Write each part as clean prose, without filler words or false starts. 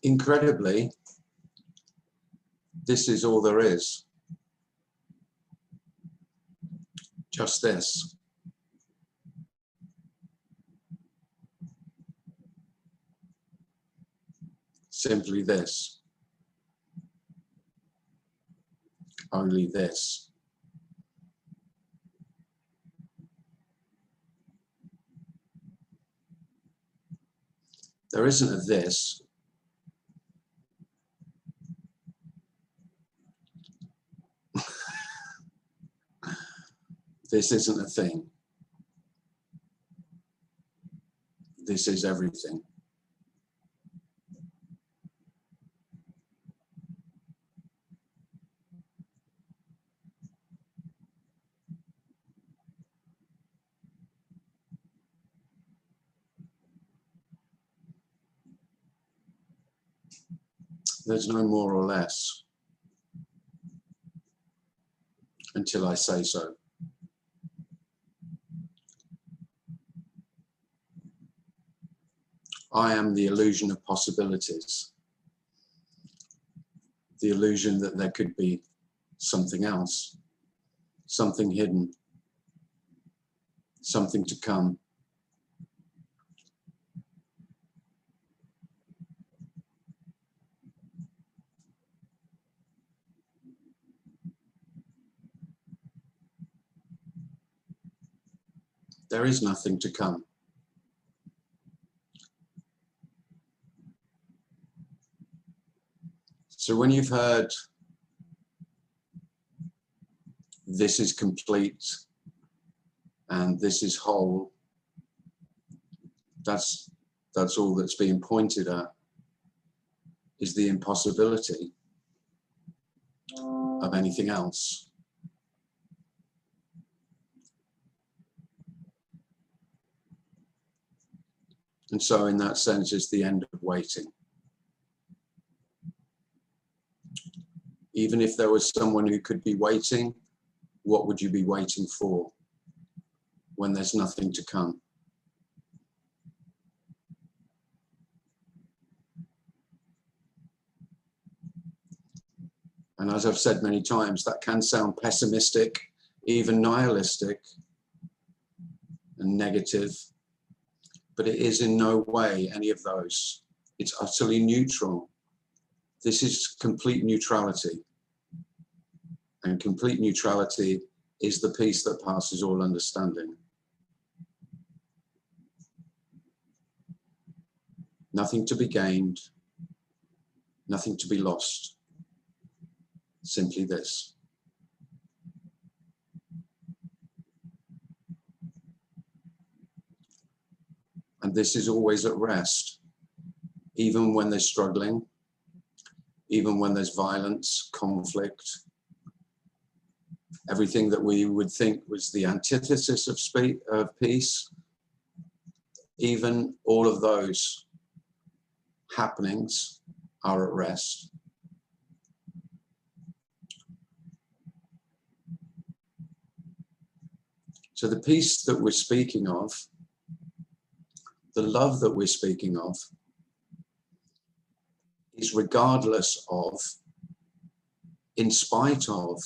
incredibly, this is all there is. Just this. Simply this. Only this. There isn't a this. This isn't a thing. This is everything. There's no more or less until I say so. I am the illusion of possibilities. The illusion that there could be something else, something hidden, something to come. There is nothing to come. So when you've heard this is complete and this is whole, that's all that's being pointed at, is the impossibility of anything else. And so in that sense, it's the end of waiting. Even if there was someone who could be waiting, what would you be waiting for when there's nothing to come? And as I've said many times, that can sound pessimistic, even nihilistic and negative, but it is in no way any of those. It's utterly neutral. This is complete neutrality. And complete neutrality is the peace that passes all understanding. Nothing to be gained, nothing to be lost. Simply this. And this is always at rest, even when there's struggling, even when there's violence, conflict, everything that we would think was the antithesis of peace, even all of those happenings are at rest. So the peace that we're speaking of, the love that we're speaking of, is regardless of, in spite of,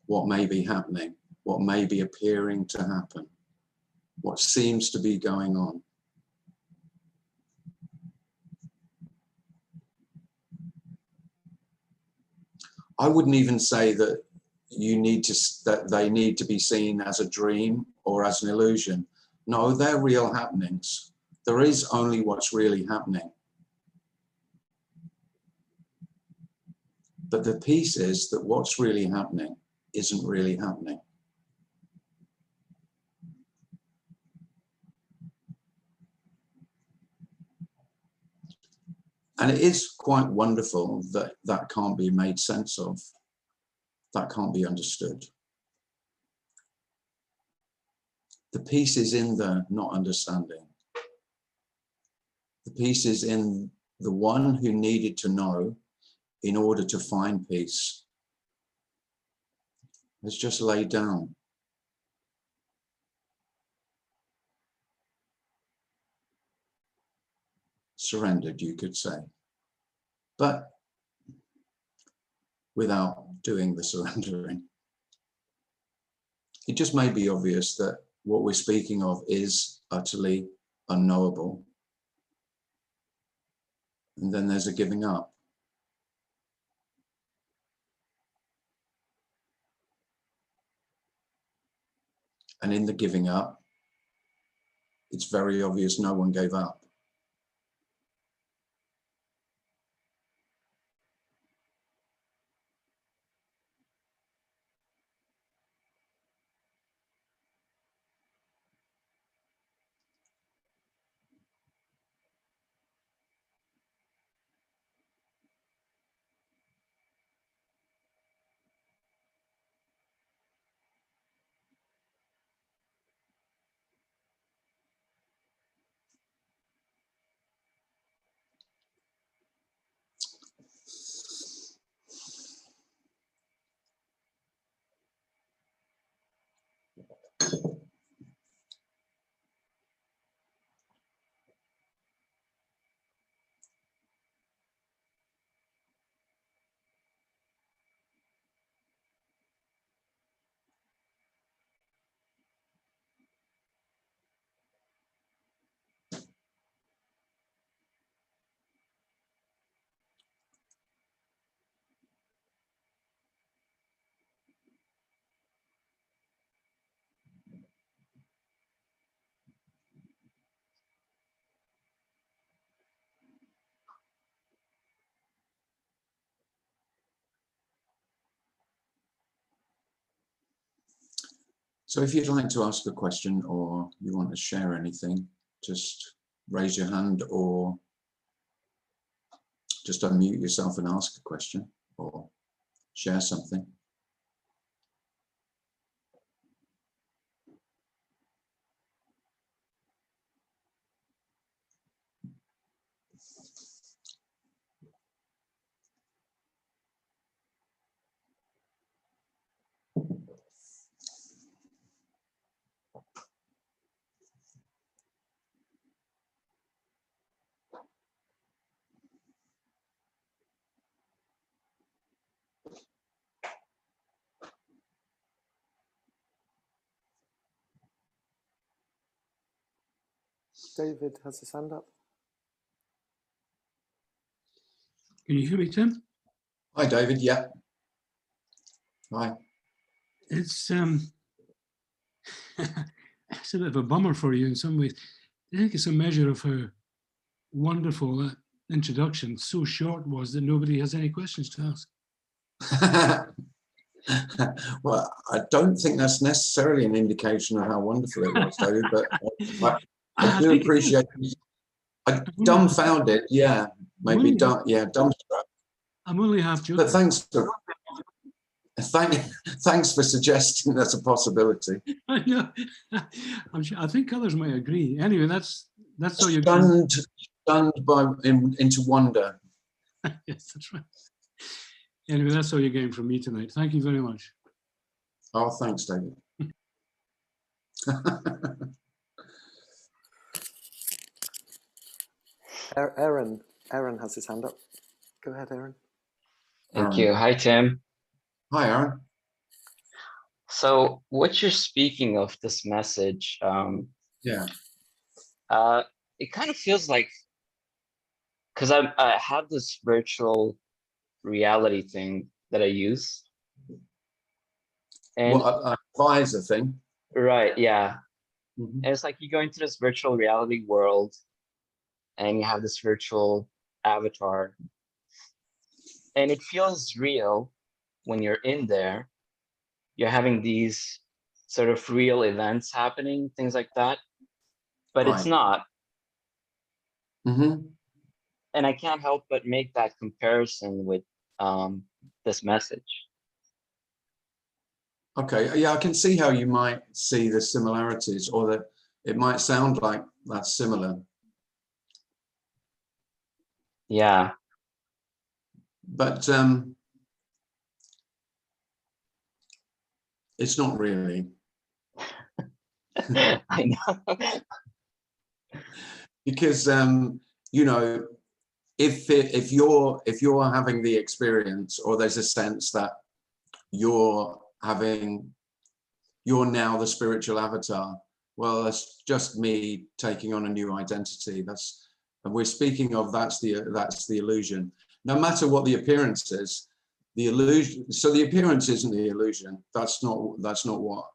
what may be happening, what may be appearing to happen, what seems to be going on. I wouldn't even say that that they need to be seen as a dream or as an illusion. No, they're real happenings. There is only what's really happening. But the piece is that what's really happening isn't really happening. And it is quite wonderful that that can't be made sense of. That can't be understood. The peace is in the not understanding. The peace is in the one who needed to know in order to find peace has just laid down. Surrendered, you could say. but without doing the surrendering. It just may be obvious that what we're speaking of is utterly unknowable. And then there's a giving up. And in the giving up, it's very obvious no one gave up. So if you'd like to ask a question or you want to share anything, just raise your hand or just unmute yourself and ask a question or share something. David has his hand up. Can you hear me, Tim? Hi, David. Yeah. Hi. It's it's a bit of a bummer for you in some ways. I think it's a measure of how wonderful that introduction, so short, was that nobody has any questions to ask. Well, I don't think that's necessarily an indication of how wonderful it was, David, but I do appreciate it. I dumbfounded, yeah, maybe dumbstruck. I'm only half joking. But thanks for suggesting that's a possibility. I know. I'm sure, I think others might agree. Anyway, that's how you're stunned into wonder. Yes, that's right. Anyway, that's all you're getting from me tonight. Thank you very much. Oh, thanks, David. Aaron has his hand up. Go ahead, Aaron. Thank you. Hi, Tim. Hi, Aaron. So what you're speaking of, this message, Yeah. it kind of feels like, because I have this virtual reality thing that I use. And What, visor thing? right, yeah. Mm-hmm. And it's like you go into this virtual reality world and you have this virtual avatar. And it feels real when you're in there. You're having these sort of real events happening, things like that. But Right. it's not. Mm-hmm. And I can't help but make that comparison with this message. Okay, yeah, I can see how you might see the similarities, or that it might sound like that's similar. Yeah. But it's not really. I know. Because, you know, if you're having the experience, or there's a sense that you're now the spiritual avatar, well, that's just me taking on a new identity. And we're speaking of that's the illusion. No matter what the appearance is, the illusion. So the appearance isn't the illusion. That's not what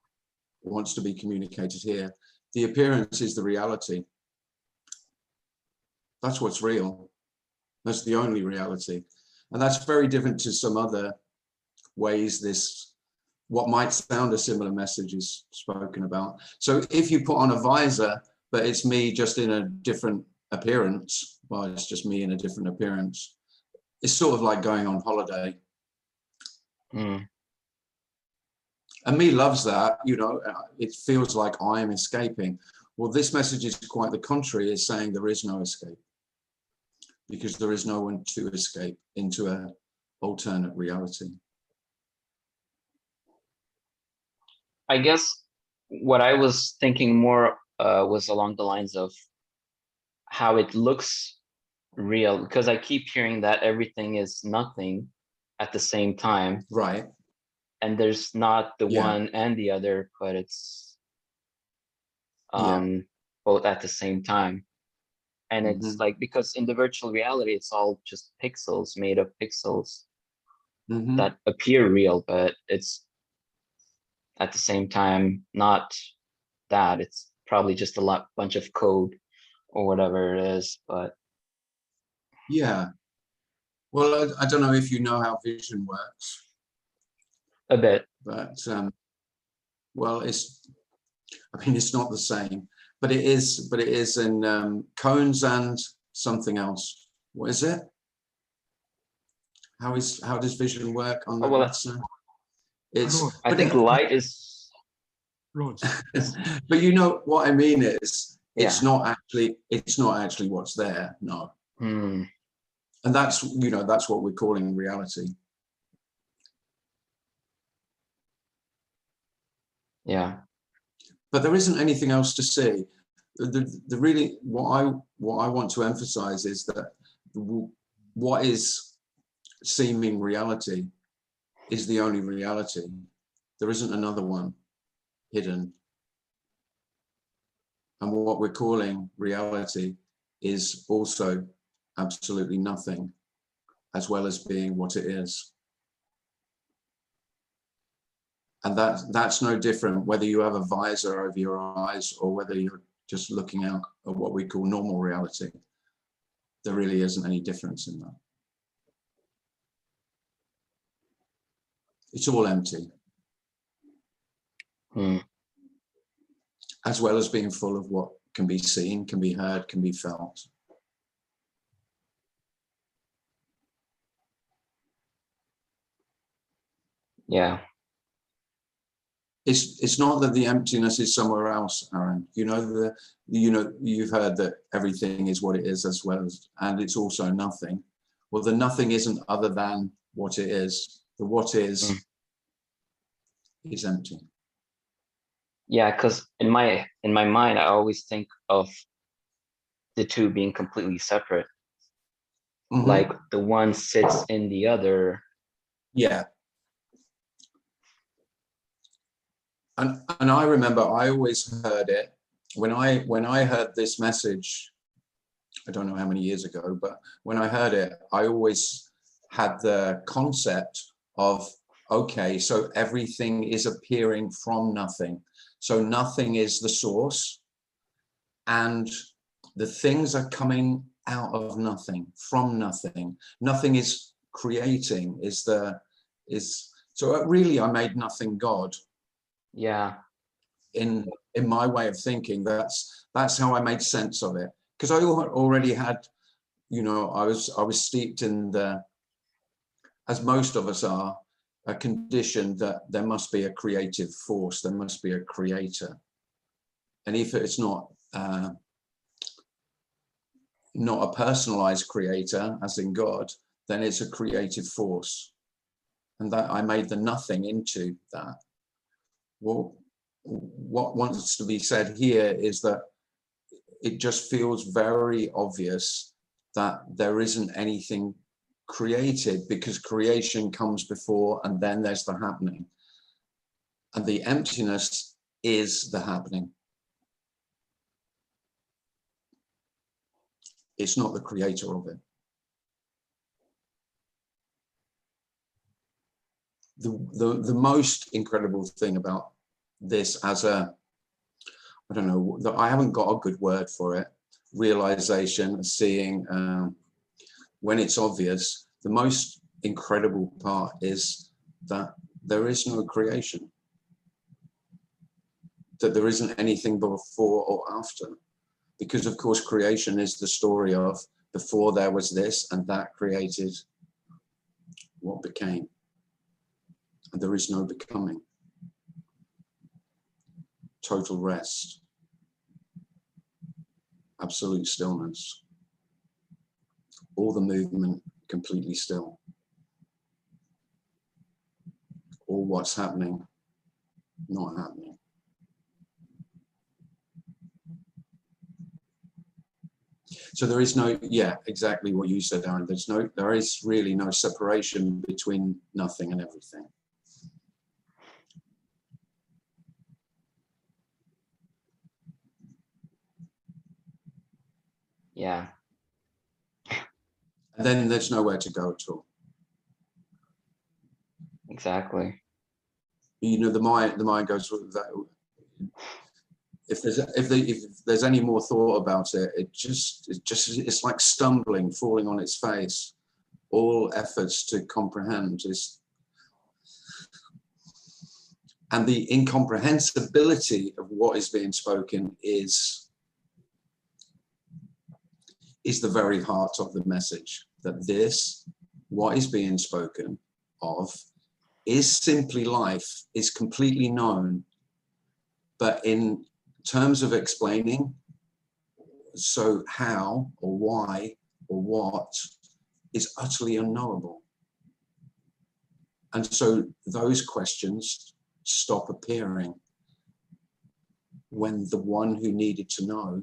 wants to be communicated here. The appearance is the reality. That's what's real. That's the only reality. And that's very different to some other ways what might sound a similar message is spoken about. So if you put on a visor, but it's me just in a different appearance, well, it's just me in a different appearance. It's sort of like going on holiday. Mm. And me loves that, it feels like I am escaping. Well, this message is quite the contrary. It's saying there is no escape, because there is no one to escape into an alternate reality. I guess what I was thinking more was along the lines of how it looks real, because I keep hearing that everything is nothing at the same time. Right. And there's not the Yeah. one and the other, but it's Yeah. both at the same time. And it's like, because in the virtual reality, it's all just pixels, made of pixels that appear real, but it's at the same time not that. It's probably just a bunch of code or whatever it is, but Yeah. Well, I don't know if you know how vision works, a bit. but well, it's not the same, but it is in cones and something else. What is it? How does vision work on that? Well, It's Rod. I think light is Rods. but you know what I mean is it's Yeah. not actually what's there. No. And that's what we're calling reality. Yeah. But there isn't anything else to see. The really what I want to emphasize is that what is seeming reality is the only reality. There isn't another one hidden. And what we're calling reality is also absolutely nothing, as well as being what it is. And that's no different whether you have a visor over your eyes or whether you're just looking out at what we call normal reality. There really isn't any difference in that. It's all empty. As well as being full of what can be seen, can be heard, can be felt. Yeah. It's not that the emptiness is somewhere else, Aaron. You've heard that everything is what it is as well as, and it's also nothing. Well, the nothing isn't other than what it is. The what is empty. Yeah, because in my mind, I always think of the two being completely separate. Like the one sits in the other. Yeah. And I remember I always heard it when I heard this message, I don't know how many years ago, but when I heard it, I always had the concept of, okay, so everything is appearing from nothing. So nothing is the source, and the things are coming out of nothing, from nothing. Nothing is creating, so really I made nothing God. Yeah. In my way of thinking, that's how I made sense of it. Because I already had, I was steeped in as most of us are, a condition that there must be a creative force, there must be a creator. And if it's not a personalized creator, as in God, then it's a creative force. And that I made the nothing into that. Well, what wants to be said here is that it just feels very obvious that there isn't anything created, because creation comes before and then there's the happening. And the emptiness is the happening. It's not the creator of it. The most incredible thing about this as a, I don't know, I haven't got a good word for it, realization, seeing, when it's obvious, the most incredible part is that there is no creation, that there isn't anything before or after, because of course creation is the story of before there was this and that created what became, and there is no becoming. Total rest, absolute stillness, all the movement completely still, all what's happening not happening. So there is no, yeah, exactly what you said, Aaron. There is really no separation between nothing and everything. Yeah. And then there's nowhere to go at all. Exactly. You know, the mind goes with that. If there's any more thought about it, it's like stumbling, falling on its face. All efforts to comprehend is, and the incomprehensibility of what is being spoken is the very heart of the message, that this, what is being spoken of, is simply life, is completely known, but in terms of explaining, so how or why or what is utterly unknowable. And so those questions stop appearing when the one who needed to know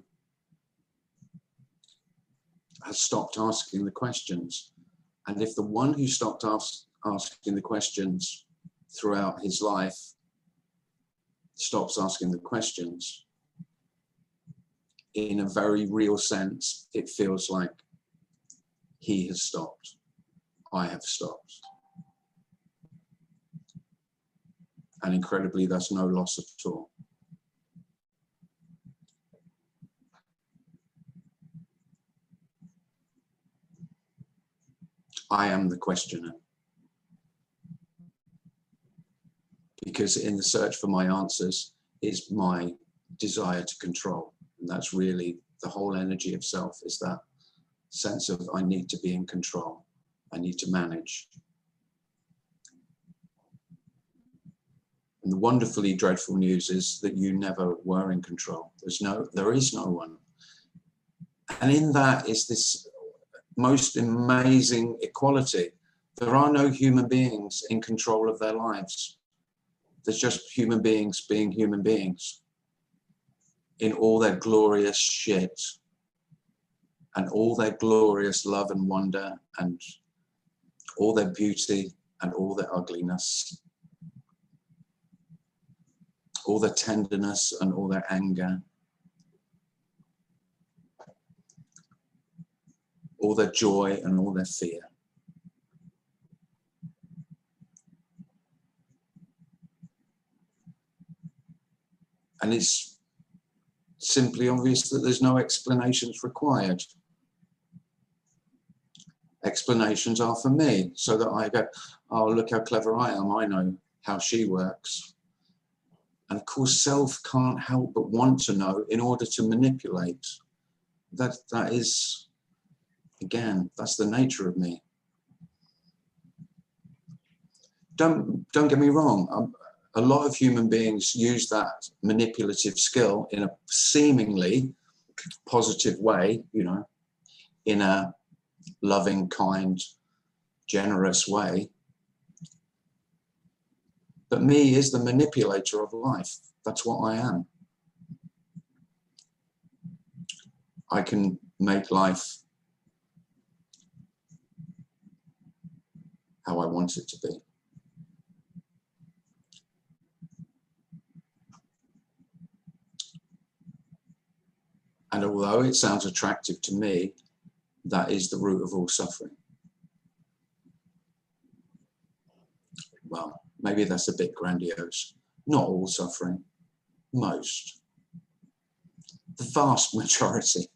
has stopped asking the questions. And if the one who stopped asking the questions throughout his life stops asking the questions, in a very real sense, it feels like he has stopped. I have stopped. And incredibly, that's no loss at all. I am the questioner. Because in the search for my answers is my desire to control. And that's really the whole energy of self, is that sense of I need to be in control. I need to manage. And the wonderfully dreadful news is that you never were in control. There is no one. And in that is this most amazing equality. There are no human beings in control of their lives. There's just human beings being human beings in all their glorious shit and all their glorious love and wonder and all their beauty and all their ugliness, all their tenderness and all their anger, all their joy and all their fear. And it's simply obvious that there's no explanations required. Explanations are for me, so that I go, oh, look how clever I am. I know how she works. And of course, self can't help but want to know in order to manipulate. That is, again, that's the nature of me. Don't get me wrong. A lot of human beings use that manipulative skill in a seemingly positive way, you know, in a loving, kind, generous way. But me is the manipulator of life. That's what I am. I can make life how I want it to be. And although it sounds attractive to me, that is the root of all suffering. Well, maybe that's a bit grandiose. Not all suffering, most. The vast majority.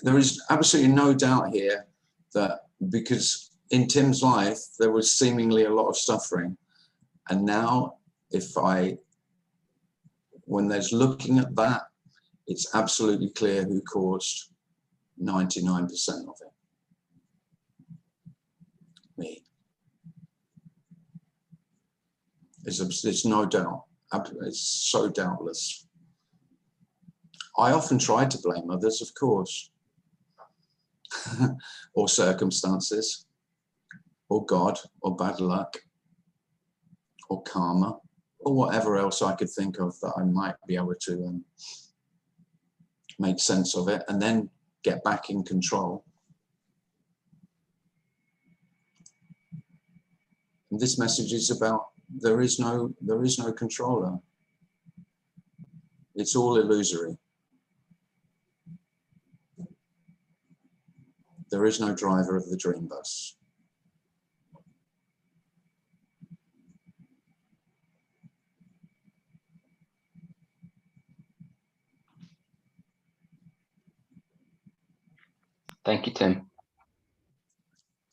There is absolutely no doubt here that because in Tim's life, there was seemingly a lot of suffering. And now, when there's looking at that, it's absolutely clear who caused 99% of it. Me. There's no doubt. It's so doubtless. I often tried to blame others, of course, or circumstances, or God, or bad luck, or karma, or whatever else I could think of that I might be able to make sense of it and then get back in control. And this message is about there is no controller. It's all illusory. There is no driver of the dream bus. Thank you, Tim.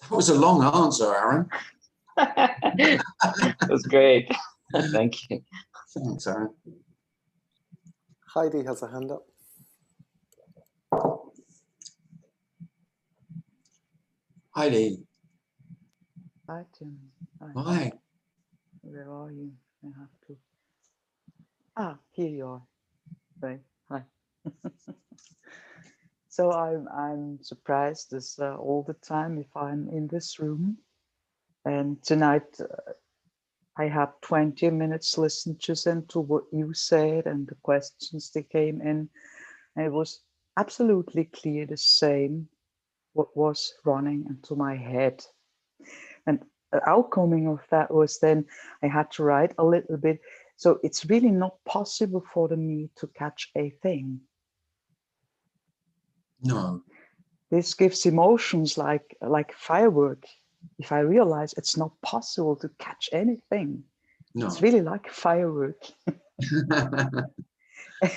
That was a long answer, Aaron. That was great. Thank you. Thanks, Aaron. Heidi has a hand up. Heidi. Hi, Tim. Hi. Where are you? I have to. Ah, here you are. Right. Hi. So I'm surprised as all the time if I'm in this room. And tonight I had 20 minutes listened just to what you said and the questions that came in. And it was absolutely clear the same what was running into my head. And the outcoming of that was then I had to write a little bit. So it's really not possible for me to catch a thing. No. This gives emotions like firework. If I realize it's not possible to catch anything, No. it's really like firework.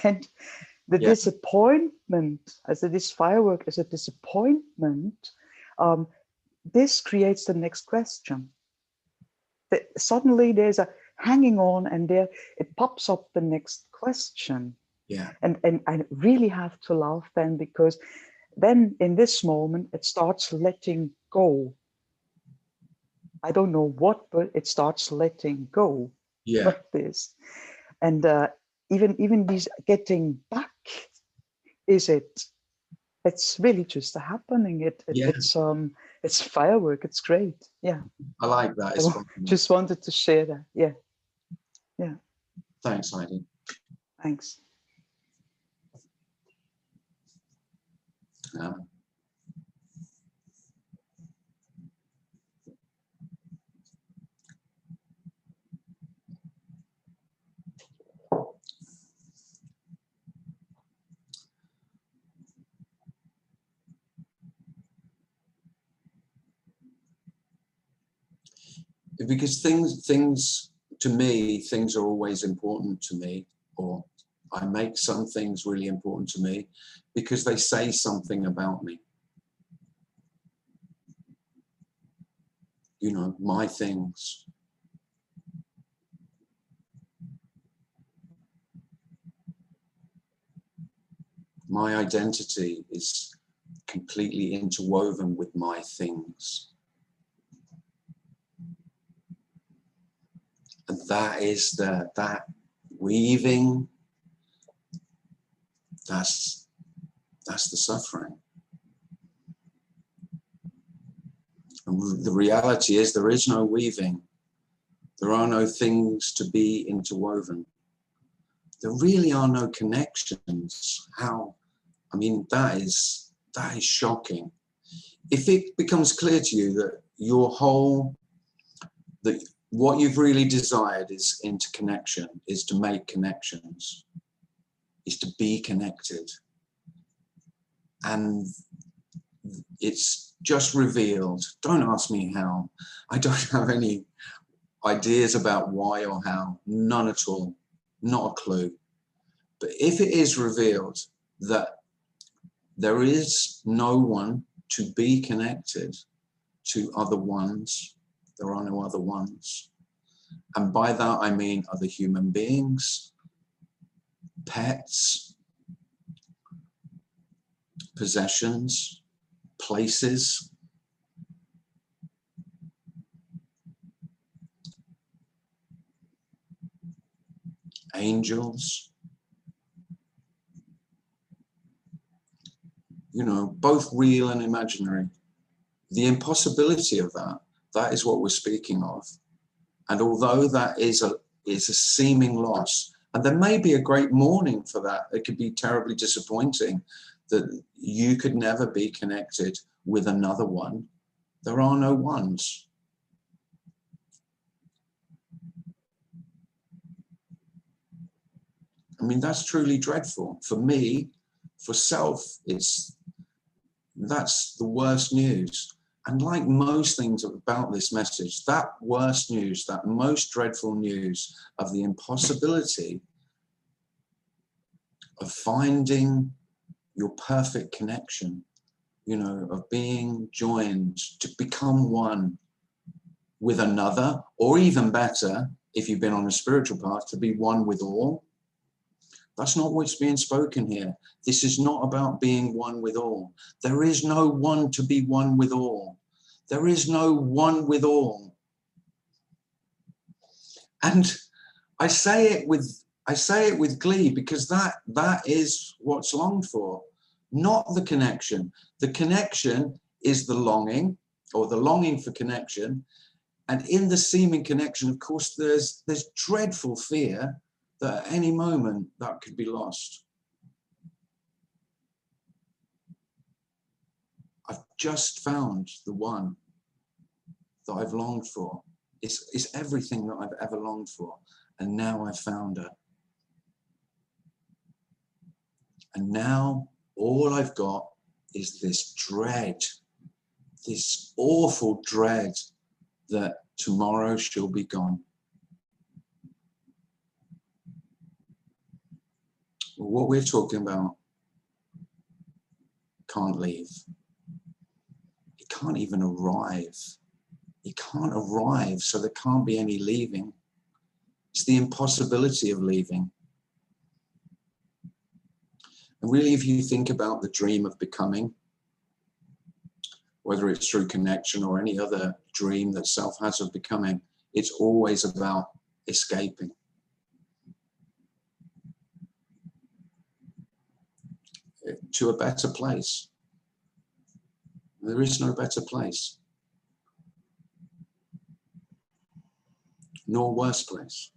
And the disappointment, as this firework is a disappointment, this creates the next question. Suddenly there's a hanging on and there it pops up the next question. Yeah. And I really have to laugh then, because then in this moment it starts letting go. I don't know what, but it starts letting go. Yeah. Like this. And even these getting back, it's really just a happening. It's firework. It's great. Yeah. I like that. It's fun. Just wanted to share that. Yeah. Yeah. Thanks, Heidi. Thanks. Because things to me, things are always important to me, or I make some things really important to me because they say something about me. You know, my things. My identity is completely interwoven with my things. And that is that weaving, that's the suffering. And the reality is there is no weaving. There are no things to be interwoven. There really are no connections. How? I mean, that is That is shocking. If it becomes clear to you that that what you've really desired is interconnection, is to make connections, is to be connected, and it's just revealed. Don't ask me how. I don't have any ideas about why or how, none at all, not a clue. But if it is revealed that there is no one to be connected to other ones, there are no other ones. And by that I mean other human beings, pets, possessions, places, angels, you know, both real and imaginary. The impossibility of that is what we're speaking of. And although that is a seeming loss, and there may be a great mourning for that, it could be terribly disappointing that you could never be connected with another one. There are no ones. I mean, that's truly dreadful. For me, for self, that's the worst news. And like most things about this message, that worst news, that most dreadful news of the impossibility of finding your perfect connection, you know, of being joined to become one with another, or even better, if you've been on a spiritual path, to be one with all. That's not what's being spoken here. This is not about being one with all. There is no one to be one with all. There is no one with all. And I say it with glee, because that is what's longed for, not the connection. The connection is the longing, or the longing for connection. And in the seeming connection, of course, there's dreadful fear that at any moment that could be lost. I've just found the one that I've longed for. It's everything that I've ever longed for. And now I've found her. And now all I've got is this dread, this awful dread that tomorrow she'll be gone. What we're talking about can't leave. It can't even arrive. It can't arrive, so there can't be any leaving. It's the impossibility of leaving. And really, if you think about the dream of becoming, whether it's through connection or any other dream that self has of becoming, it's always about escaping. To a better place. There is no better place, nor worse place.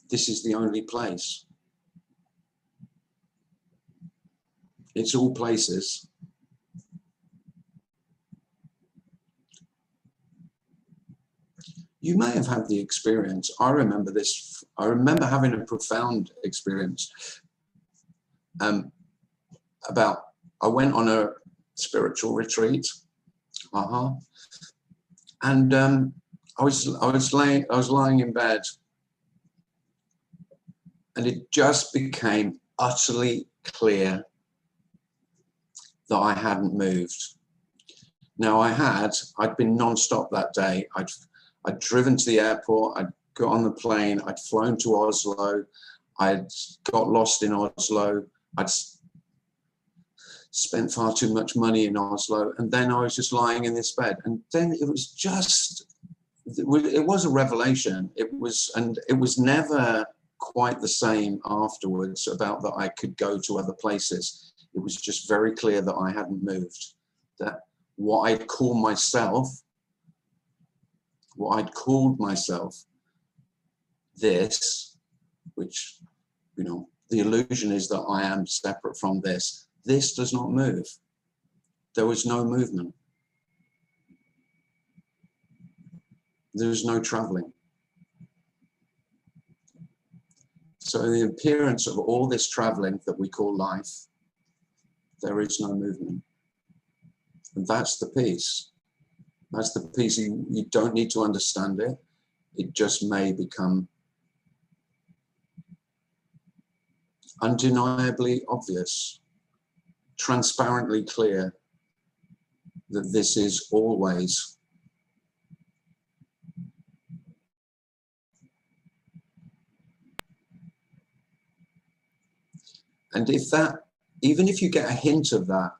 This is the only place. It's all places. You may have had the experience. I remember this. I remember having a profound experience I went on a spiritual retreat, and I was lying in bed, and it just became utterly clear that I hadn't moved. Now I'd been non-stop that day. I'd driven to the airport, I'd got on the plane, I'd flown to Oslo, I'd got lost in Oslo, I'd spent far too much money in Oslo, and then I was just lying in this bed. And then it was a revelation. It was never quite the same afterwards about that I could go to other places. It was just very clear that I hadn't moved, that what I'd called myself, this, which, you know, The illusion is that I am separate from this. This does not move. There was no movement. There is no traveling. So in the appearance of all this traveling that we call life, there is no movement. And that's the peace. That's the peace. You don't need to understand it. It just may become undeniably obvious, transparently clear that this is always. And if that, even if you get a hint of that,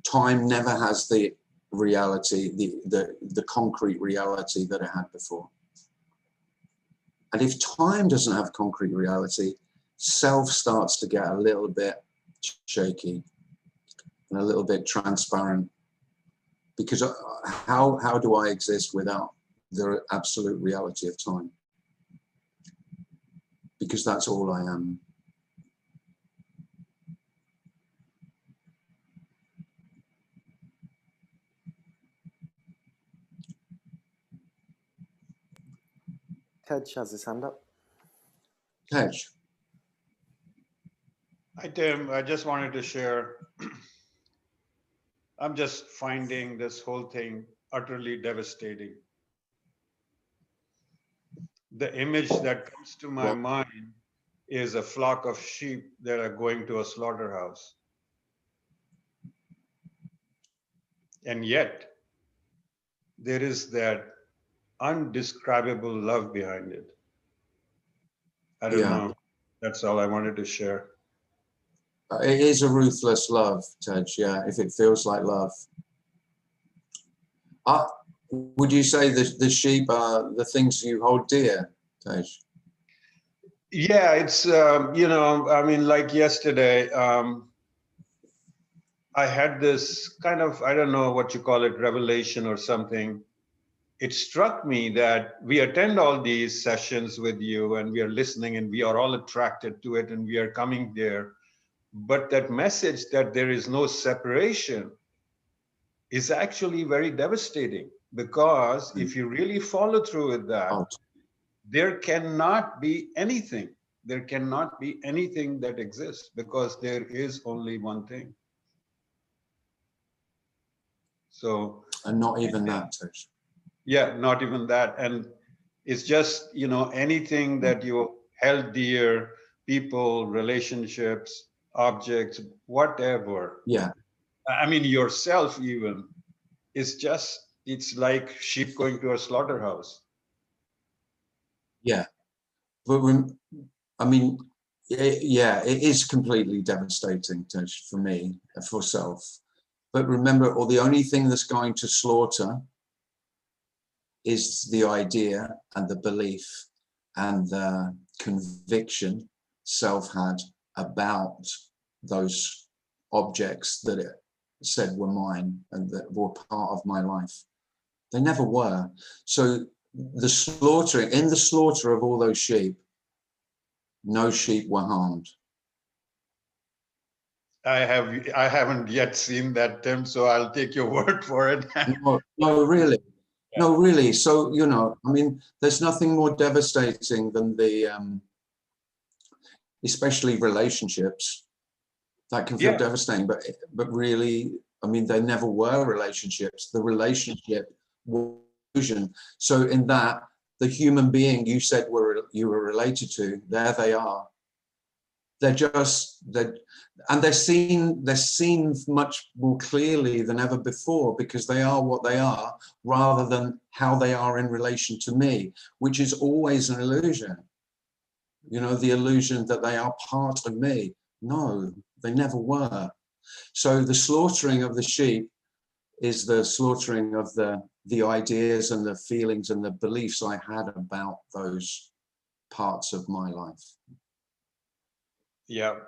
time never has the reality, the concrete reality that it had before. And if time doesn't have concrete reality, self starts to get a little bit shaky and a little bit transparent. Because how do I exist without the absolute reality of time? Because that's all I am. Tej has his hand up. Tej. Hi, Tim. I just wanted to share. I'm just finding this whole thing utterly devastating. The image that comes to my mind is a flock of sheep that are going to a slaughterhouse. And yet, there is that undescribable love behind it. I don't know. That's all I wanted to share. It is a ruthless love, Tej, yeah, if it feels like love. Would you say the sheep are the things you hold dear, Tej? Yeah, it's, you know, I mean, like yesterday, I had this kind of, I don't know what you call it, revelation or something. It struck me that we attend all these sessions with you and we are listening and we are all attracted to it and we are coming there. But that message that there is no separation is actually very devastating, because if you really follow through with that, there cannot be anything. There cannot be anything that exists, because there is only one thing. So, and not even that, Tej. Yeah, not even that. And it's just, you know, anything that you held dear, people, relationships, objects, whatever. Yeah. I mean, yourself even, it's just, it's like sheep going to a slaughterhouse. Yeah. But I mean, yeah, it is completely devastating, Tej, for me, for self. But remember, the only thing that's going to slaughter is the idea and the belief and the conviction self had about those objects that it said were mine and that were part of my life. They never were. So the slaughtering, in the slaughter of all those sheep, no sheep were harmed. I haven't yet seen that, Tim, so I'll take your word for it. No, really. Yeah. No, really. So, you know, I mean, there's nothing more devastating than the, especially relationships, that can feel devastating, but really, I mean, they never were relationships. The relationship was illusion. So in that, the human being you said you were related to, there they are. They're seen much more clearly than ever before, because they are what they are, rather than how they are in relation to me, which is always an illusion. You know, the illusion that they are part of me. No, they never were. So the slaughtering of the sheep is the slaughtering of the ideas and the feelings and the beliefs I had about those parts of my life. Yeah,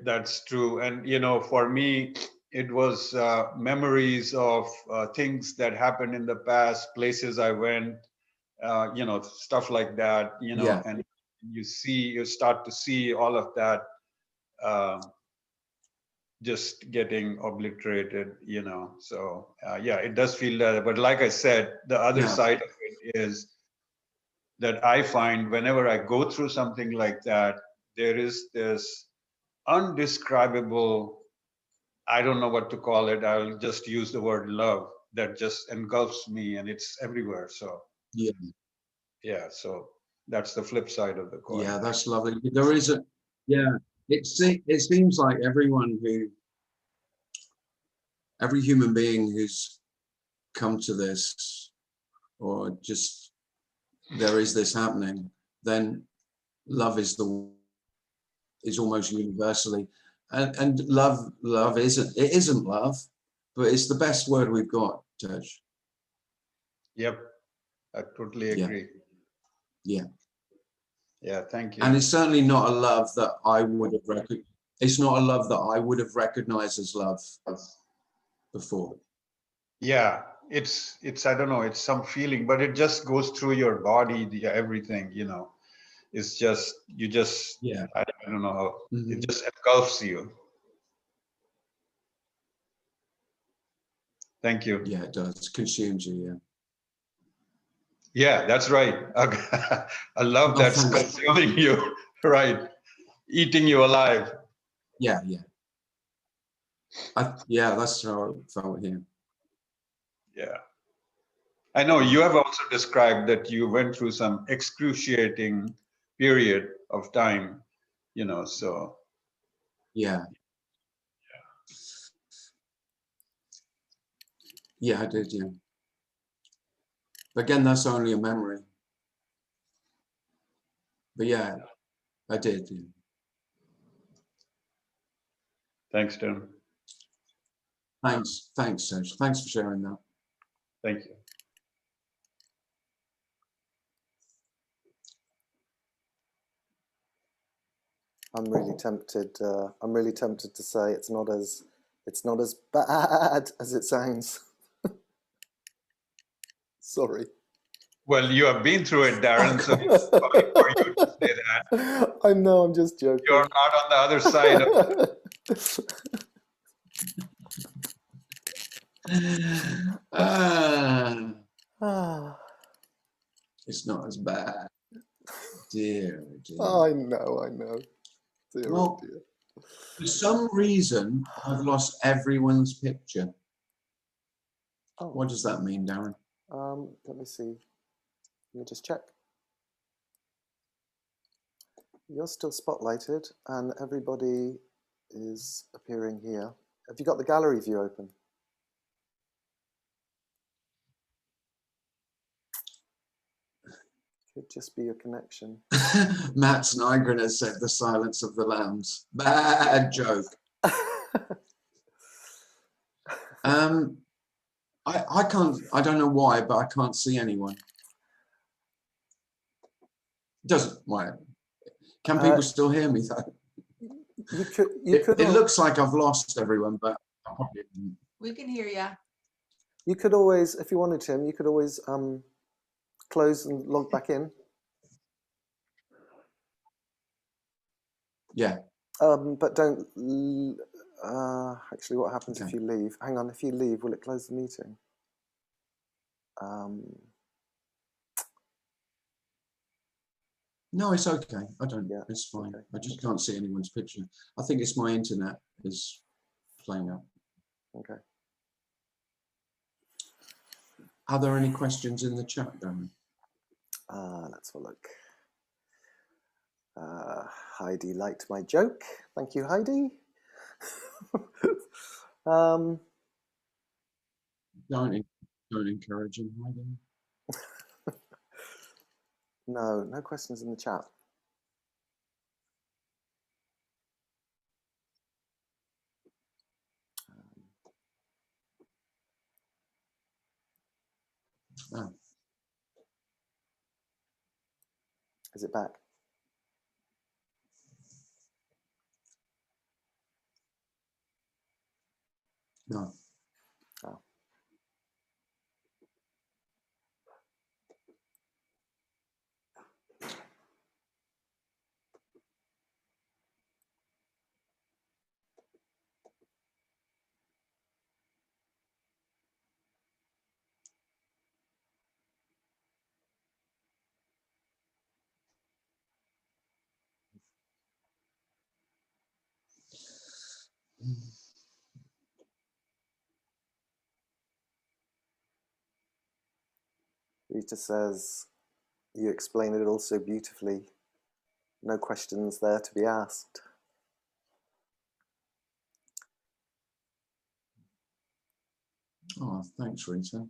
that's true. And, you know, for me, it was memories of things that happened in the past, places I went, you know, stuff like that, you know, and you start to see all of that. just getting obliterated, So yeah, it does feel that. But like I said, the other side of it is that I find whenever I go through something like that, there is this undescribable, I don't know what to call it. I'll just use the word love that just engulfs me, and it's everywhere. So yeah, so that's the flip side of the coin. Yeah, that's lovely. There is a, it seems like every human being who's come to this, or just there is this happening, then love is almost universally, and love isn't love, but it's the best word we've got, Tej. Yep, I totally agree. Yeah. Yeah, thank you. And it's certainly not a love that I would have recognized. It's not a love that I would have recognized as love before. Yeah, it's I don't know, it's some feeling, but it just goes through your body, everything, It's just I don't know how it just engulfs you. Thank you. Yeah, it does. It consumes you, yeah. Yeah, that's right. A love that's consuming you, right? Eating you alive. Yeah. Yeah, that's how it felt here. Yeah. I know you have also described that you went through some excruciating period of time, so. Yeah. Yeah, I did, yeah. But again, that's only a memory. But yeah, I did. Yeah. Thanks, Tim. Thanks, Tej. Thanks for sharing that. Thank you. I'm really tempted. I'm really tempted to say it's not as bad as it sounds. Sorry. Well, you have been through it, Darren, so it's fine for you to say that. I know, I'm just joking. You're not on the other side of it. It's not as bad. Dear. I know. Dear, Well, dear. for some reason, I've lost everyone's picture. Oh. What does that mean, Darren? Let me see. Let me just check. You're still spotlighted, and everybody is appearing here. Have you got the gallery view open? Could just be your connection. Matt Snygren has said the silence of the lambs. Bad joke. I can't, I don't know why, but I can't see anyone. Doesn't, why? Can people still hear me though? It looks like I've lost everyone, but I probably didn't. We can hear you. You could always, if you wanted, Tim, you could always close and log back in. Yeah. But don't. Actually, what happens if you leave? Hang on, if you leave, will it close the meeting? No, it's okay. I don't. Yeah, it's fine. okay. I just can't see anyone's picture. I think it's my internet is playing up. Okay. Are there any questions in the chat, Darren? Let's have a look. Heidi liked my joke. Thank you, Heidi. Don't encourage him, Heidi. No questions in the chat. Oh. Is it back? No. Oh. Rita says, you explain it all so beautifully. No questions there to be asked. Oh, thanks, Rita.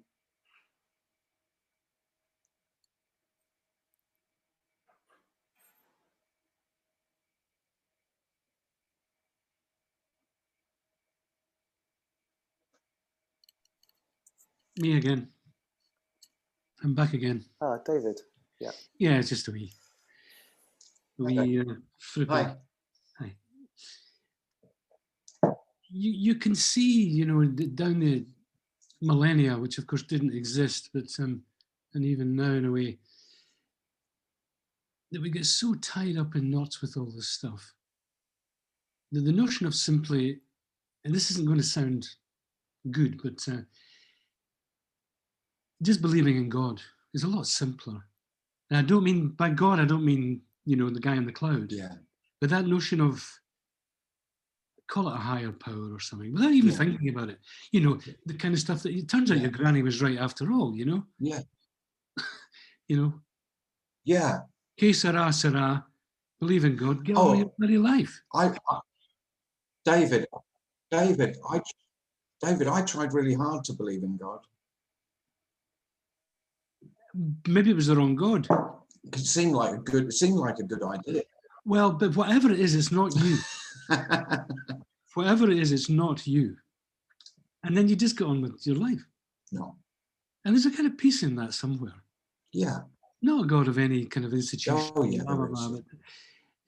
Me again. I'm back again. Ah, David. Yeah. Yeah, it's just a wee flip. Hi. Hi. You can see, you know, down the millennia, which of course didn't exist, but and even now in a way, that we get so tied up in knots with all this stuff. The notion of simply, and this isn't going to sound good, but just believing in God is a lot simpler. And I don't mean, by God, I don't mean, you know, the guy in the cloud. Yeah. But that notion of, call it a higher power or something, without even Yeah. thinking about it, you know, the kind of stuff that it turns out Yeah. your granny was right after all, you know? Yeah. You know? Yeah. Que sera, sera, believe in God, get on Oh, with your bloody life. David, I tried really hard to believe in God. Maybe it was the wrong God. It seemed like a good idea. Well, but whatever it is, it's not you. Whatever it is, it's not you. And then you just get on with your life. No. And there's a kind of peace in that somewhere. Yeah. Not a God of any kind of institution, Oh, yeah, blah, blah, there blah, is. but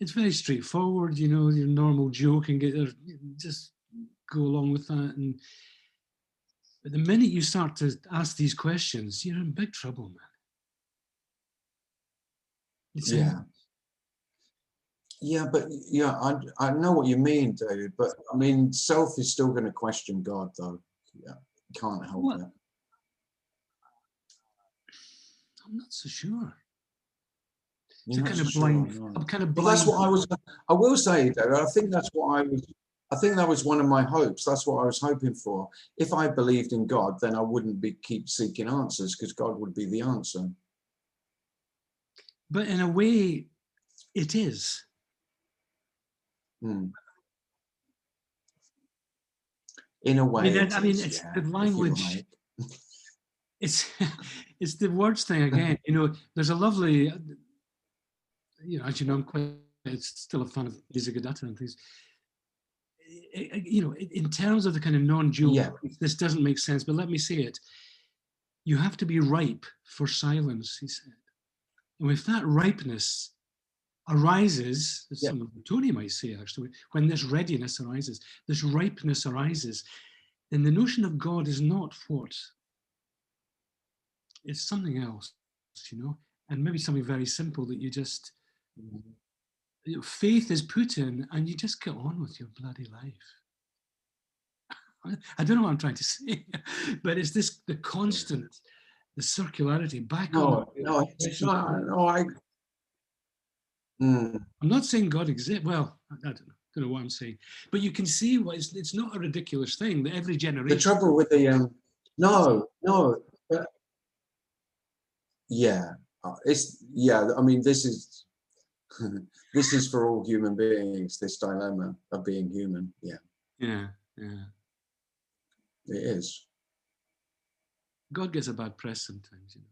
it's very straightforward, you know, your normal joke and just go along with that. And but the minute you start to ask these questions, you're in big trouble, man. It's Yeah. Yeah, but yeah, I know what you mean, David. But I mean, self is still going to question God, though. Yeah, can't help it. I'm not so sure. It's You're a not kind so of sure, blind. no. I'm kind of Well, blind. that's what I was. I will say, David. I think that's what I was. I think that was one of my hopes. That's what I was hoping for. If I believed in God, then I wouldn't keep seeking answers, because God would be the answer. But in a way, it is. Hmm. In a way, I mean, it's yeah, the language. It's it's the words thing again. You know, there's a lovely, you know, as you know, I'm quite still a fan of Nizhigadatta and things. You know, in terms of the kind of non-dual, Yeah. this doesn't make sense, but let me say it. You have to be ripe for silence, he said. And if that ripeness arises, as some of Tony might say actually, when this readiness arises, this ripeness arises, then the notion of God is not what? It's something else, you know, and maybe something very simple that you just, you know, faith is put in and you just get on with your bloody life. I don't know what I'm trying to say, but it's this, the constant, the circularity back on. I'm not saying God exists. Well, I don't know what I'm saying, but you can see what it's not a ridiculous thing that every generation. The trouble with the but yeah, it's I mean, this is this is for all human beings. This dilemma of being human. Yeah. It is. God gets a bad press sometimes, you know.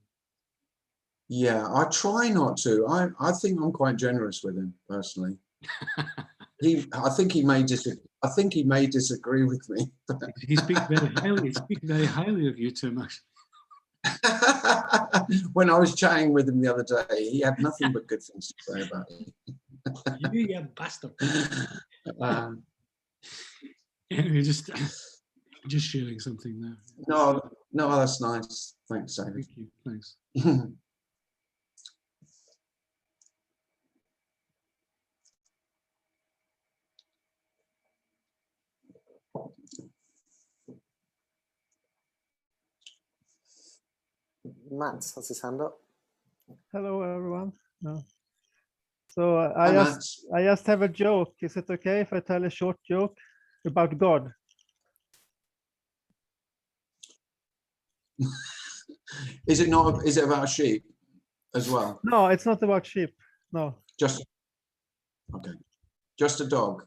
Yeah, I try not to. I think I'm quite generous with him personally. I think he may disagree with me. He speaks very highly of you too much. When I was chatting with him the other day, he had nothing but good things to say about me. You bastard. Anyway, just sharing something there. No, that's nice. Thanks, David. Thank you. Thanks. Matt has his hand up. Hello, everyone. So Hi, I just have a joke. Is it okay if I tell a short joke about God? Is it not? Is it about a sheep as well? No, it's not about sheep. No. Just okay. Just a dog.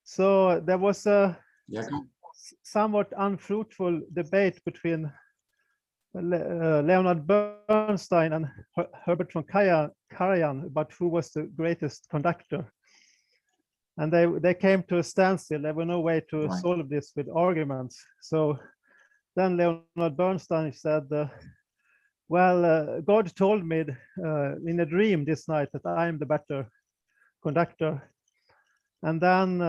So there was a Yeah. somewhat unfruitful debate between Leonard Bernstein and Herbert von Karajan about who was the greatest conductor. And they came to a standstill. There were no way to solve this with arguments. So then Leonard Bernstein said, well, God told me in a dream this night that I am the better conductor. And then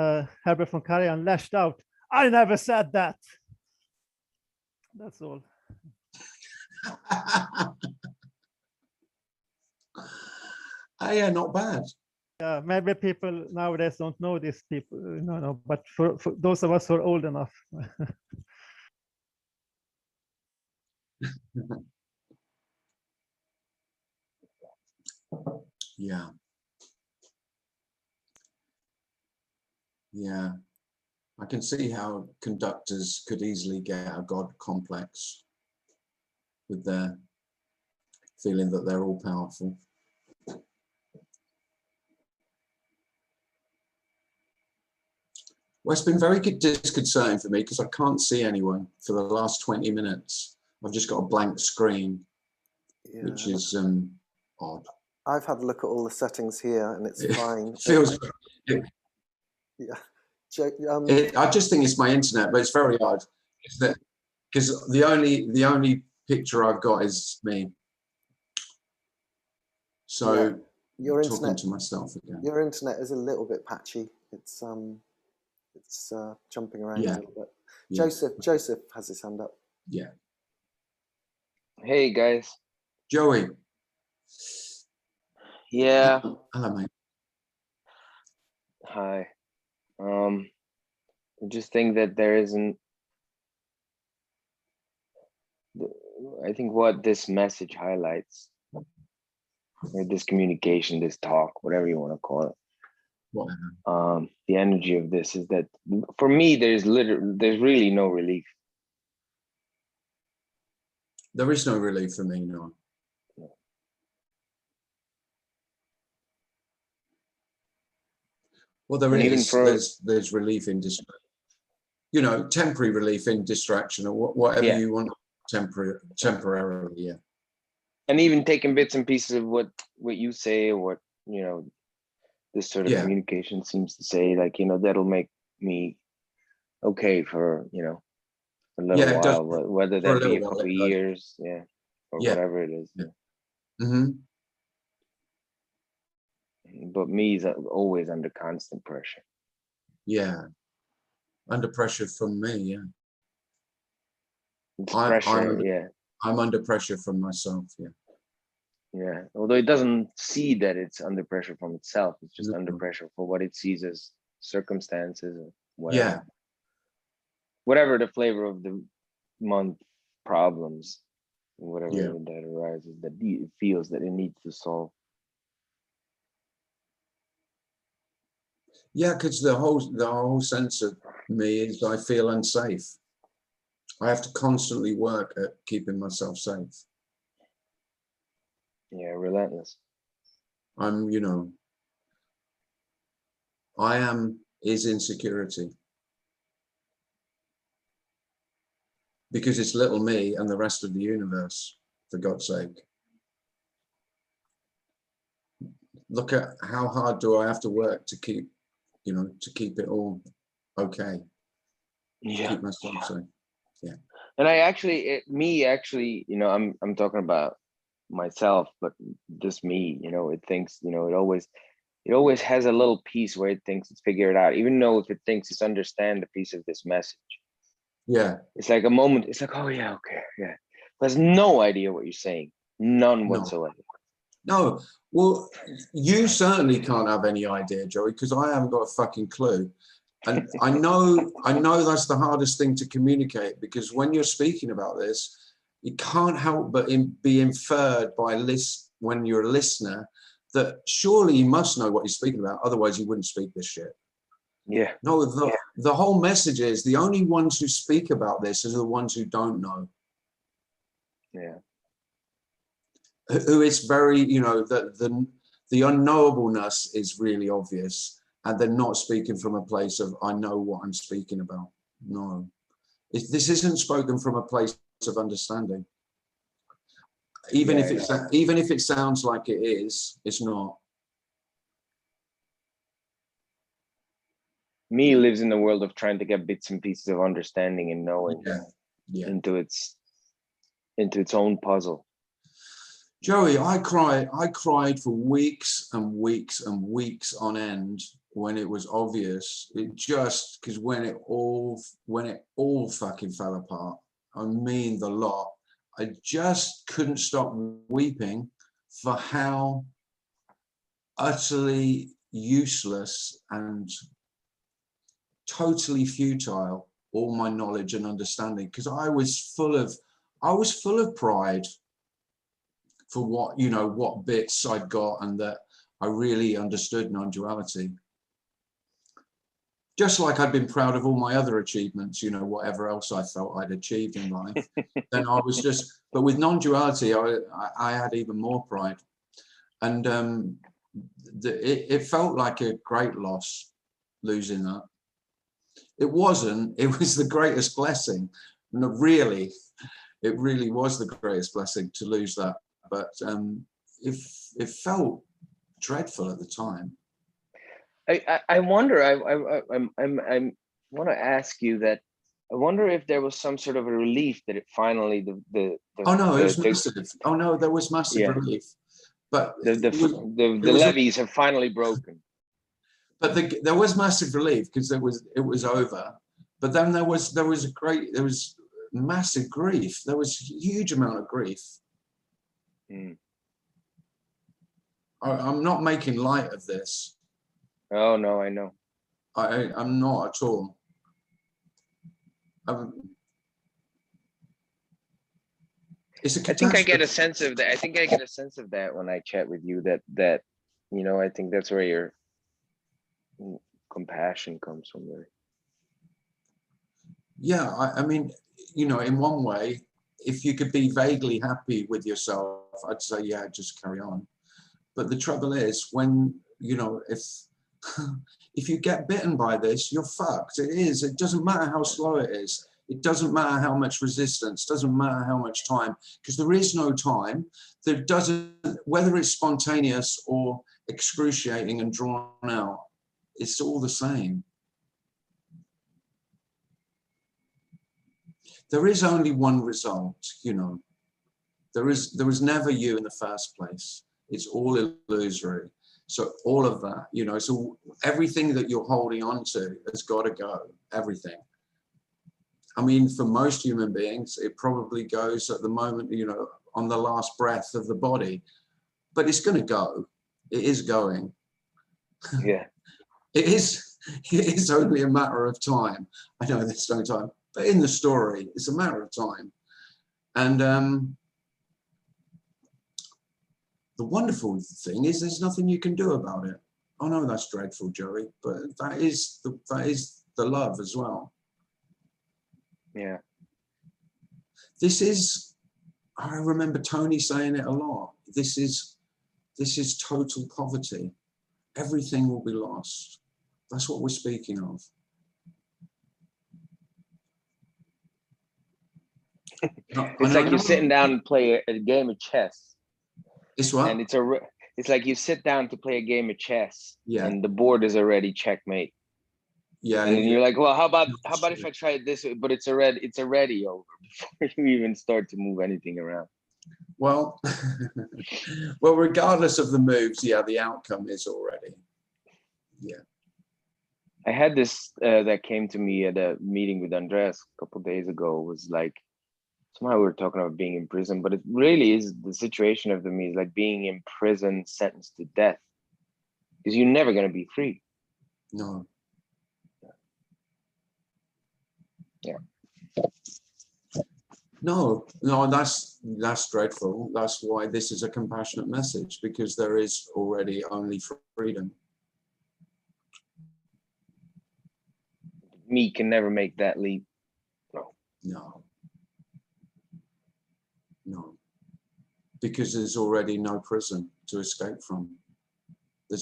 Herbert von Karajan lashed out, I never said that. That's all. Yeah, not bad. Yeah, maybe people nowadays don't know these people, no, but for those of us who are old enough. Yeah. Yeah. I can see how conductors could easily get a God complex with their feeling that they're all powerful. Well, it's been very disconcerting for me because I can't see anyone for the last 20 minutes. I've just got a blank screen, which is odd. I've had a look at all the settings here and it's fine. Feels. Yeah. I just think it's my internet, but it's very odd. Because the only picture I've got is me. So yeah. Your talking internet to myself again. Your internet is a little bit patchy. It's jumping around a little bit. Yeah. Joseph has his hand up. Yeah. Hey guys. Joey. Yeah. Hello, mate. Hi. I just think that there isn't. I think what this message highlights, or this communication, this talk, whatever you want to call it. Whatever. The energy of this is that for me, there's really no relief. There is no relief for me, no. Well, there is. There's relief in distraction. You know, temporary relief in distraction, or whatever you want. Temporarily, yeah. And even taking bits and pieces of what you say, or what this sort of communication seems to say, like that'll make me okay for a little while, whether that be a couple of years, or whatever it is. Yeah. Mm-hmm. But me is always under constant pressure. Yeah, under pressure from me. Yeah. It's pressure. I'm under pressure from myself. Yeah. Yeah. Although it doesn't see that it's under pressure from itself, it's just under pressure for what it sees as circumstances or whatever. Yeah. Whatever the flavor of the month problems, whatever that arises, that it feels that it needs to solve. Yeah, because the whole sense of me is I feel unsafe. I have to constantly work at keeping myself safe. Yeah, relentless. I am is insecurity. Because it's little me and the rest of the universe, for God's sake. Look at how hard do I have to work to keep, to keep it all okay. Yeah. Keep myself safe. Yeah. And I'm talking about myself, but just me, it thinks, it always has a little piece where it thinks it's figured out, even though if it thinks it's understand a piece of this message. Yeah. It's like a moment, it's like, oh yeah, okay, yeah. It has no idea what you're saying. None whatsoever. No. Well, you certainly can't have any idea, Joey, because I haven't got a fucking clue. And I know that's the hardest thing to communicate, because when you're speaking about this, it can't help but be inferred by when you're a listener that surely you must know what you're speaking about, otherwise you wouldn't speak this shit. Yeah. No, the whole message is the only ones who speak about this are the ones who don't know. Yeah. who is very, you know, the unknowableness is really obvious, and they're not speaking from a place of, I know what I'm speaking about. No, this isn't spoken from a place of understanding. Even if it sounds like it is, it's not. Me lives in the world of trying to get bits and pieces of understanding and knowing into its own puzzle. Joey, I cried for weeks and weeks and weeks on end when it was obvious. It just, because when it all fucking fell apart, I mean the lot, I just couldn't stop weeping for how utterly useless and totally futile all my knowledge and understanding, because I was full of pride for what, you know, what bits I'd got, and that I really understood non-duality. Just like I'd been proud of all my other achievements, you know, whatever else I felt I'd achieved in life. Then I was just, but with non-duality, I had even more pride. And it felt like a great loss, losing that. It wasn't, it was the greatest blessing. No, really, it really was the greatest blessing to lose that. But it felt dreadful at the time. I wonder, I want to ask you that. I wonder if there was some sort of a relief that it finally oh no, it was massive. Oh no, there was massive relief. But the levees have finally broken. But there was massive relief because it was over. But then there was massive grief. There was a huge amount of grief. Mm. I'm not making light of this. Oh no, I know. I'm not at all. It's a catastrophe. I think I get a sense of that. I think I get a sense of that when I chat with you. That you know, I think that's where your compassion comes from. Really. Yeah, I mean, you know, in one way, if you could be vaguely happy with yourself, I'd say, yeah, just carry on. But the trouble is, when, you know, if you get bitten by this, you're fucked. It is. It doesn't matter how slow it is. It doesn't matter how much resistance. Doesn't matter how much time, because there is no time. There doesn't, whether it's spontaneous or excruciating and drawn out, it's all the same. There is only one result, you know. There was never you in the first place. It's all illusory. So all of that, you know, so everything that you're holding on to has got to go, everything. I mean, for most human beings, it probably goes at the moment, you know, on the last breath of the body, but it's going to go. It is going. Yeah. It is only a matter of time. I know there's no time, but in the story, it's a matter of time. And the wonderful thing is there's nothing you can do about it. Oh no, that's dreadful, Joey, but that is the love as well. Yeah. This is, I remember Tony saying it a lot. This is total poverty. Everything will be lost. That's what we're speaking of. It's like you're sitting down and play a game of chess. It's what? And it's like you sit down to play a game of chess, yeah, and the board is already checkmate. Yeah. And then you're like, well, how about if I try it this way? But it's already over before you even start to move anything around. Well, well, regardless of the moves, yeah, the outcome is already. Yeah. I had this that came to me at a meeting with Andreas a couple of days ago. It was like, somehow we were talking about being in prison, but it really is the situation of me is like being in prison, sentenced to death, because you're never going to be free. No. Yeah. No, that's dreadful. That's why this is a compassionate message, because there is already only freedom. Me can never make that leap. No. No. No. because there's already no prison to escape from. There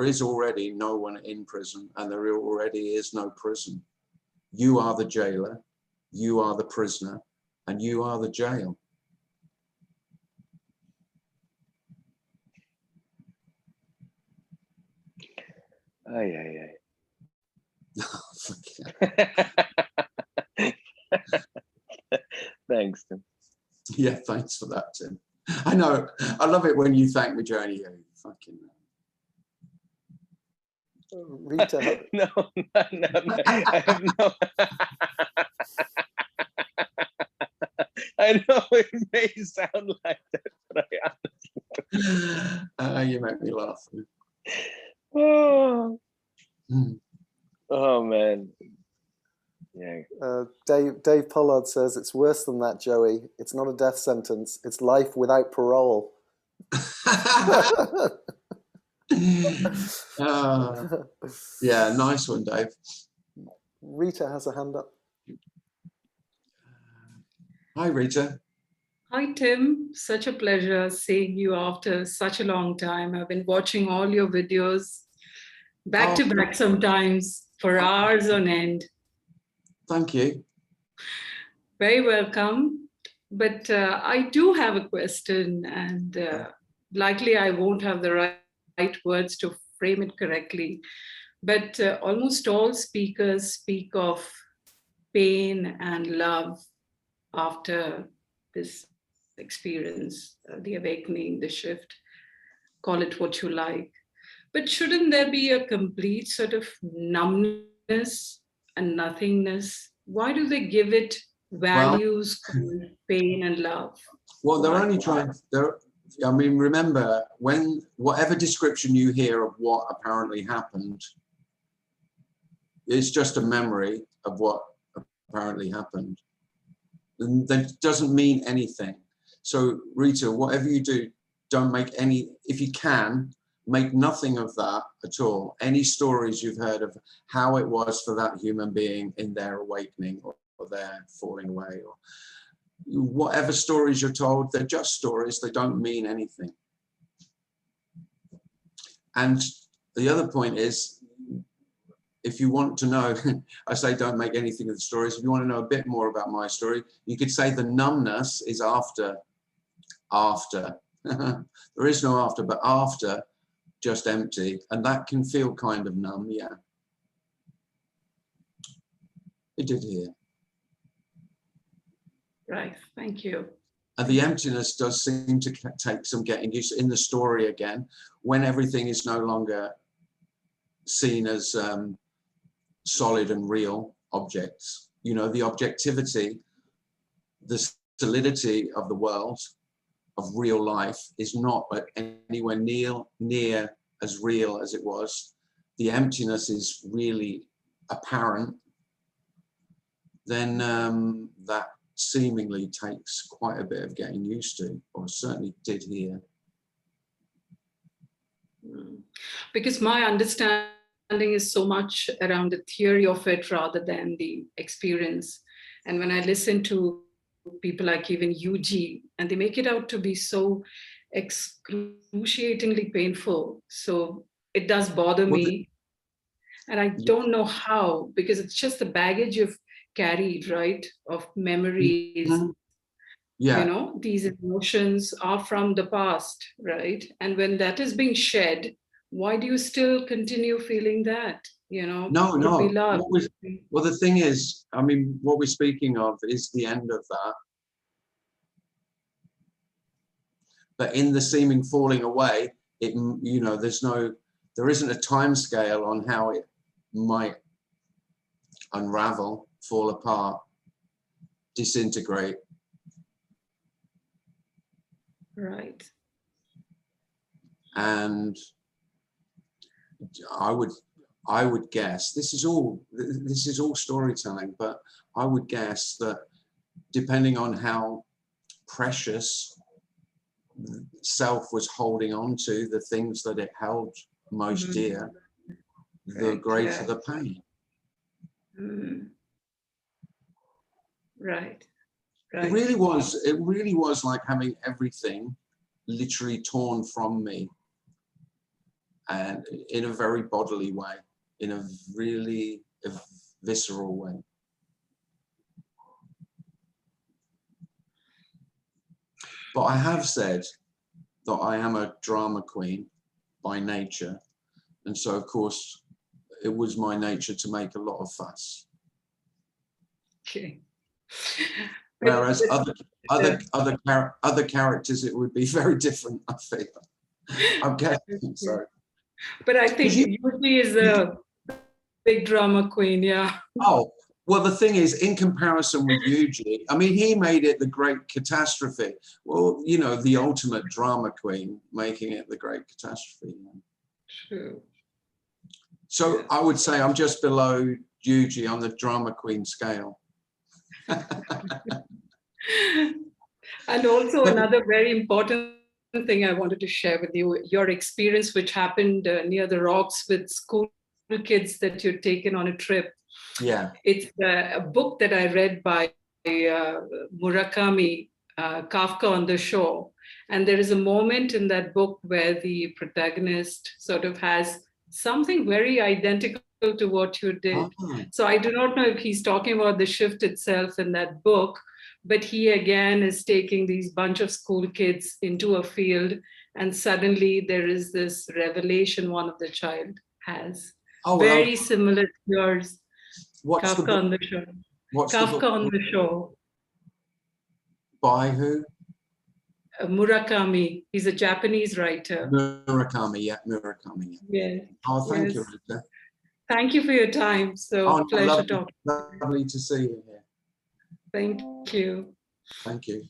is already no one in prison, and there already is no prison. You are the jailer, you are the prisoner, and you are the jail. Ay, Thanks, Tim. Yeah, thanks for that, Tim. I know, I love it when you thank me, Joni. You fucking... Rita. No. I have no. I know it may sound like that, but I honestly. You make me laugh. Oh. Oh man. Yeah. Dave Pollard says it's worse than that, Joey. It's not a death sentence. It's life without parole. Yeah, nice one, Dave. Rita has a hand up. Hi, Rita. Hi, Tim. Such a pleasure seeing you after such a long time. I've been watching all your videos back to back sometimes for hours on end. Thank you. Very welcome. But I do have a question, and likely I won't have the right words to frame it correctly. But almost all speakers speak of pain and love after this experience, the awakening, the shift, call it what you like. But shouldn't there be a complete sort of numbness and nothingness? Why do they give it values called pain and love? Well, they're only trying, I mean, remember, when whatever description you hear of what apparently happened, it's just a memory of what apparently happened. And that doesn't mean anything. So Rita, whatever you do, don't make any, if you can, make nothing of that at all. Any stories you've heard of how it was for that human being in their awakening or their falling away, or whatever stories you're told, they're just stories, they don't mean anything. And the other point is, if you want to know, I say don't make anything of the stories. If you want to know a bit more about my story, you could say the numbness is after. There is no after, but after, just empty. And that can feel kind of numb, yeah. It did here. Right, thank you. And the emptiness does seem to take some getting used in the story again, when everything is no longer seen as solid and real objects. You know, the objectivity, the solidity of the world, of real life, is not anywhere near as real as it was. The emptiness is really apparent. Then that seemingly takes quite a bit of getting used to, or certainly did here. Because my understanding is so much around the theory of it rather than the experience. And when I listen to people like even UG, and they make it out to be so excruciatingly painful. So it does bother me. And I don't know how, because it's just the baggage you've carried, right? Of memories. Yeah. You know, these emotions are from the past, right? And when that is being shed, why do you still continue feeling that? You know, No. Well, the thing is, I mean, what we're speaking of is the end of that. But in the seeming falling away, it, you know, there isn't a time scale on how it might unravel, fall apart, disintegrate. Right. And I would guess, this is all storytelling, but I would guess that depending on how precious self was holding on to, the things that it held most dear, the greater the pain. Right. Right. It really was like having everything literally torn from me, and in a very bodily way, in a really visceral way. But I have said that I am a drama queen by nature, and so of course it was my nature to make a lot of fuss. Okay. Whereas other characters, it would be very different, I feel. I'm guessing so. But I think Yuji is a big drama queen, yeah. Oh, well, the thing is, in comparison with Yuji, I mean, he made it the great catastrophe. Well, you know, the ultimate drama queen, making it the great catastrophe. True. So I would say I'm just below Yuji on the drama queen scale. And also another very important thing I wanted to share with you, your experience which happened near the rocks with school kids that you'd taken on a trip. Yeah. It's a book that I read by Murakami, Kafka on the Shore. And there is a moment in that book where the protagonist sort of has something very identical to what you did. So I do not know if he's talking about the shift itself in that book, but he again is taking these bunch of school kids into a field, and suddenly there is this revelation one of the child has. Oh, very well, similar to yours. What's Kafka on the Shore. Kafka on the Shore. By who? Murakami. He's a Japanese writer. Murakami, yeah, Murakami. Yeah. Oh, thank you, Yes. Rita. Thank you for your time. So pleasure talking. Lovely to see you here. Thank you. Thank you.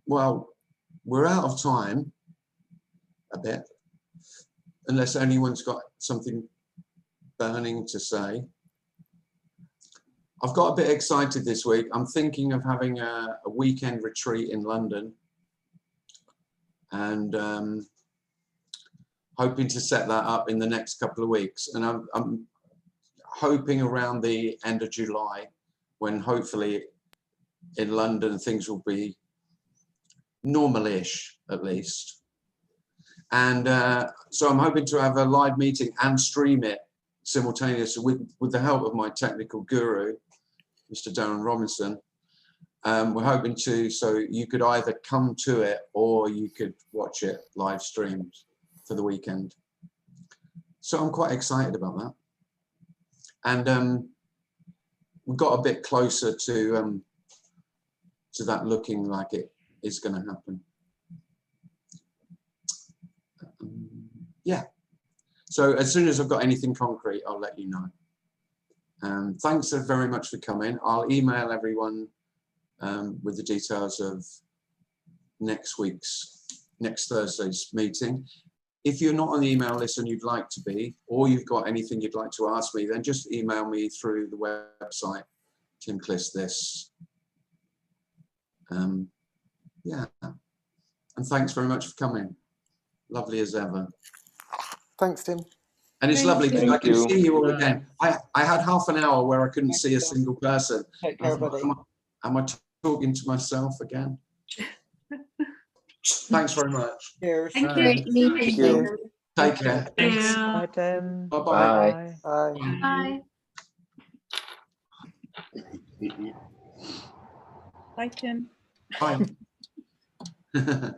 Well, we're out of time a bit, unless anyone's got something burning to say. I've got a bit excited this week. I'm thinking of having a weekend retreat in London, and hoping to set that up in the next couple of weeks. And I'm hoping around the end of July, when hopefully in London things will be normal-ish at least. And so I'm hoping to have a live meeting and stream it simultaneously with the help of my technical guru, Mr. Darren Robinson. We're hoping to, so you could either come to it or you could watch it live streamed for the weekend. So I'm quite excited about that. And we got a bit closer to that looking like it is going to happen. Yeah. So as soon as I've got anything concrete, I'll let you know. Thanks very much for coming. I'll email everyone with the details of next Thursday's meeting. If you're not on the email list and you'd like to be, or you've got anything you'd like to ask me, then just email me through the website, Tim Cliss this. Yeah, and thanks very much for coming. Lovely as ever. Thanks, Tim. And it's lovely because I can see you all again. I had half an hour where I couldn't see a single person. Take care, buddy. Am I talking to myself again? Thanks very much. Cheers. Thank you. Thank you. Take care. Thanks. Bye, Tim. Bye-bye. Bye. Bye. Bye. Bye, Tim. Bye.